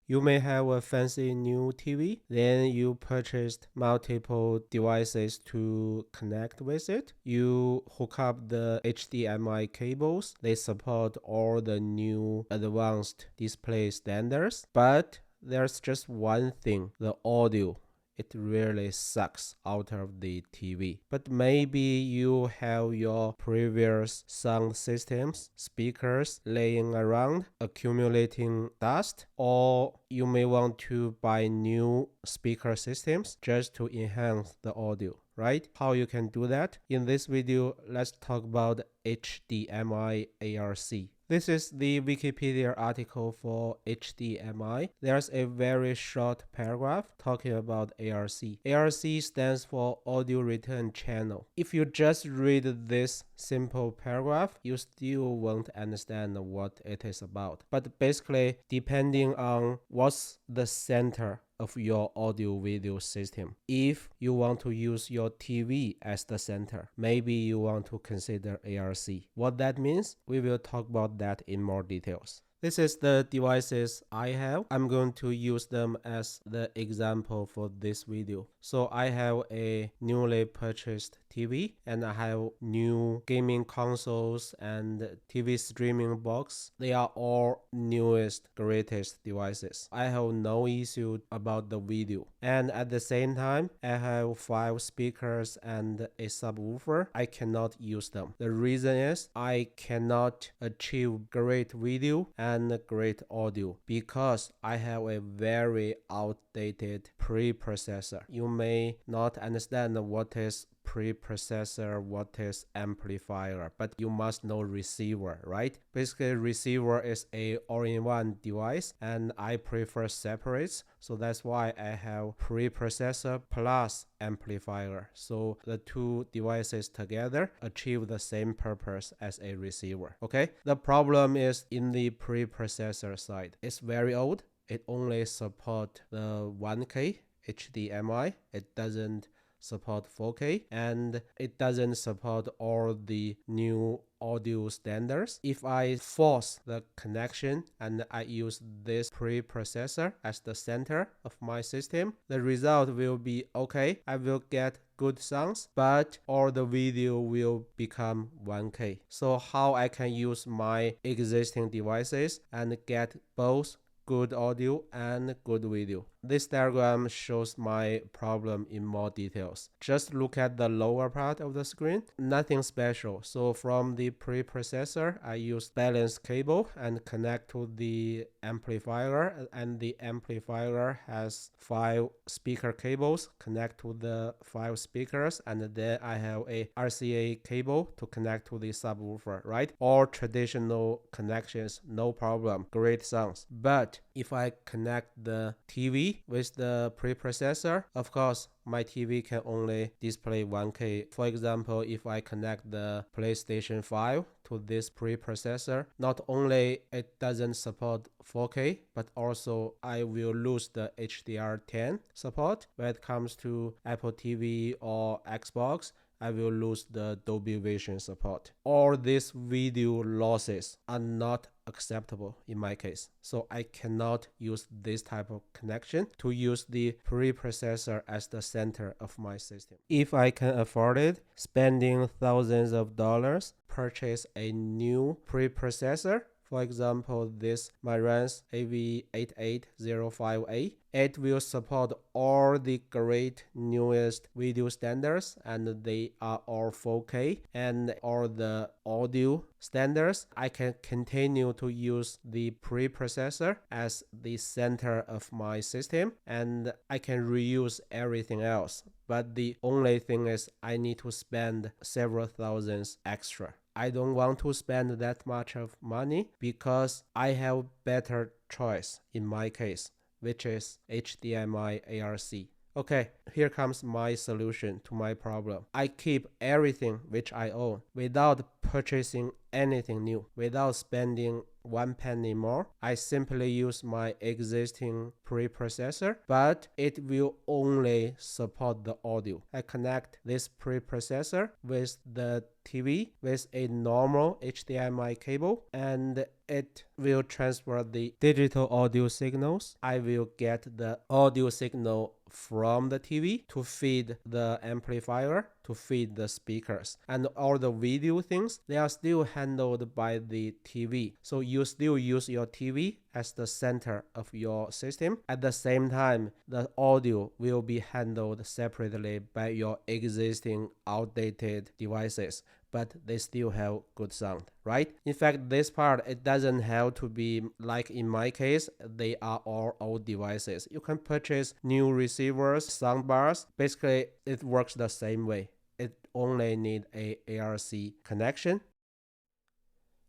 You may have a fancy new TV, then you purchased multiple devices to connect with it. You hook up the HDMI cables. They support all the new advanced display standards, but there's just one thing, the audio. It really sucks out of the TV. But maybe you have your previous sound systems, speakers laying around, accumulating dust, or you may want to buy new speaker systems just to enhance the audio, right? How you can do that? In this video, let's talk about HDMI ARC. This is the Wikipedia article for HDMI. There's a very short paragraph talking about ARC. ARC stands for Audio Return Channel. If you just read this simple paragraph, you still won't understand what it is about. But basically, depending on what's the center of your audio video system. If you want to use your TV as the center, maybe you want to consider ARC. What that means, we will talk about that in more details. This is the devices I have. I'm going to use them as the example for this video. So I have a newly purchased TV and I have new gaming consoles and TV streaming box. They are all newest, greatest devices. I have no issue about the video. And at the same time, I have 5 speakers and a subwoofer. I cannot use them. The reason is I cannot achieve great video and great audio because I have a very outdated preprocessor. You may not understand what is preprocessor, what is amplifier, but you must know receiver, right? Basically, receiver is a all-in-one device and I prefer separates, so that's why I have preprocessor plus amplifier. So the two devices together achieve the same purpose as a receiver. Okay, the problem is in the preprocessor side. It's very old. It only supports the 1K HDMI. It doesn't support 4K and it doesn't support all the new audio standards. If I force the connection and I use this preprocessor as the center of my system, the result will be okay. I will get good sounds, but all the video will become 1K. So how I can use my existing devices and get both good audio and good video? This diagram shows my problem in more details. Just look at the lower part of the screen. Nothing special. So from the preprocessor, I use balanced cable and connect to the amplifier, and the amplifier has 5 speaker cables connect to the 5 speakers, and then I have a RCA cable to connect to the subwoofer, right? All traditional connections, no problem, great sounds. But if I connect the TV with the preprocessor, of course, my TV can only display 1K. For example, if I connect the PlayStation 5 to this preprocessor, not only it doesn't support 4K, but also I will lose the HDR10 support. When it comes to Apple TV or Xbox, I will lose the Dolby Vision support. All these video losses are not acceptable in my case. So I cannot use this type of connection to use the preprocessor as the center of my system. If I can afford it, spending thousands of dollars, purchase a new preprocessor. For example, this Marantz AV88058. It will support all the great newest video standards, and they are all 4K and all the audio standards. I can continue to use the preprocessor as the center of my system, and I can reuse everything else. But the only thing is I need to spend several thousands extra. I don't want to spend that much of money because I have better choice in my case, which is HDMI ARC. Okay, here comes my solution to my problem. I keep everything which I own without purchasing anything new, without spending 1 penny more. I simply use my existing preprocessor, but it will only support the audio. I connect this preprocessor with the TV with a normal HDMI cable, and it will transfer the digital audio signals. I will get the audio signal from the TV to feed the amplifier, to feed the speakers. And all the video things, they are still handled by the TV. So you still use your TV as the center of your system. At the same time, the audio will be handled separately by your existing outdated devices, but they still have good sound, right? In fact, this part, it doesn't have to be like in my case, they are all old devices. You can purchase new receivers, soundbars. Basically, it works the same way. It only need a ARC connection.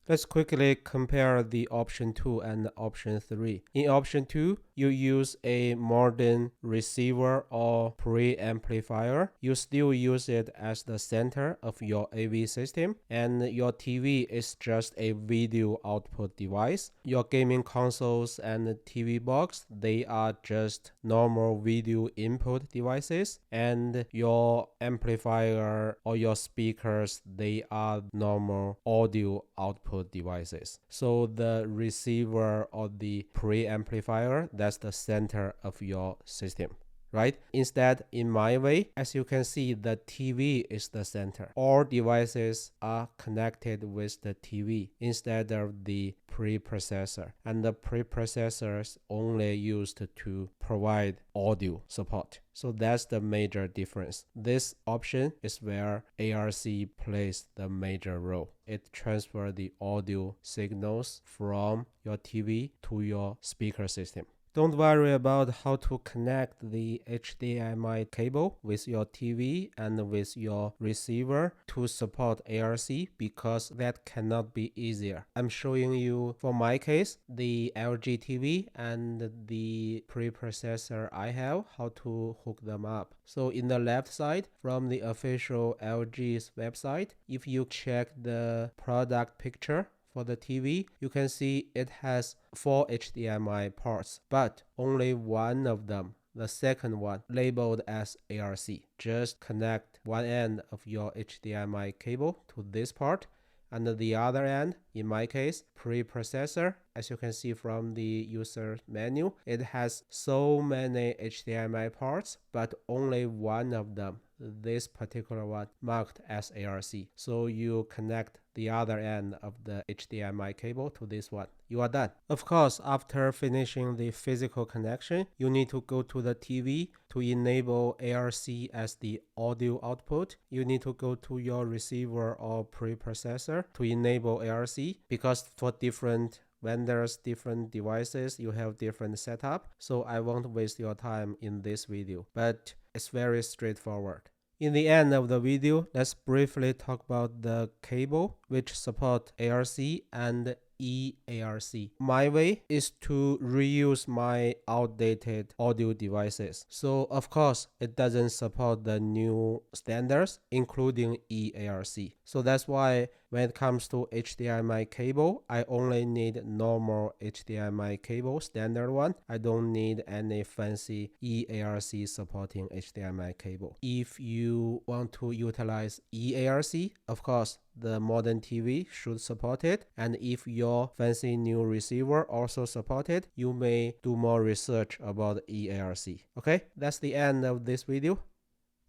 Let's quickly compare the option 2 and option 3. In option 2, you use a modern receiver or preamplifier. You still use it as the center of your AV system, and your TV is just a video output device. Your gaming consoles and TV box, they are just normal video input devices, and your amplifier or your speakers, they are normal audio output devices. So the receiver or the preamplifier, that's the center of your system, right? Instead, in my way, as you can see, the TV is the center. All devices are connected with the TV instead of the preprocessor. And the preprocessors only used to provide audio support. So that's the major difference. This option is where ARC plays the major role. It transfers the audio signals from your TV to your speaker system. Don't worry about how to connect the HDMI cable with your TV and with your receiver to support ARC, because that cannot be easier. I'm showing you, for my case, the LG TV and the preprocessor I have, how to hook them up. So in the left side, from the official LG's website, if you check the product picture for the TV, you can see it has 4 HDMI ports, but only one of them, the second one, labeled as ARC. Just connect one end of your HDMI cable to this part, and the other end, in my case, preprocessor. As you can see from the user menu, it has so many HDMI ports, but only one of them, this particular one, marked as ARC. So you connect the other end of the HDMI cable to this one. You are done. Of course, after finishing the physical connection, you need to go to the TV to enable ARC as the audio output. You need to go to your receiver or preprocessor to enable ARC, because for different vendors, different devices, you have different setup. So I won't waste your time in this video, but it's very straightforward. In the end of the video, let's briefly talk about the cable which support ARC and eARC. My way is to reuse my outdated audio devices. So of course, it doesn't support the new standards, including eARC. So that's why when it comes to HDMI cable, I only need normal HDMI cable, standard one. I don't need any fancy eARC supporting HDMI cable. If you want to utilize eARC, of course, the modern TV should support it. And if your fancy new receiver also support it, you may do more research about eARC. Okay, that's the end of this video.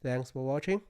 Thanks for watching.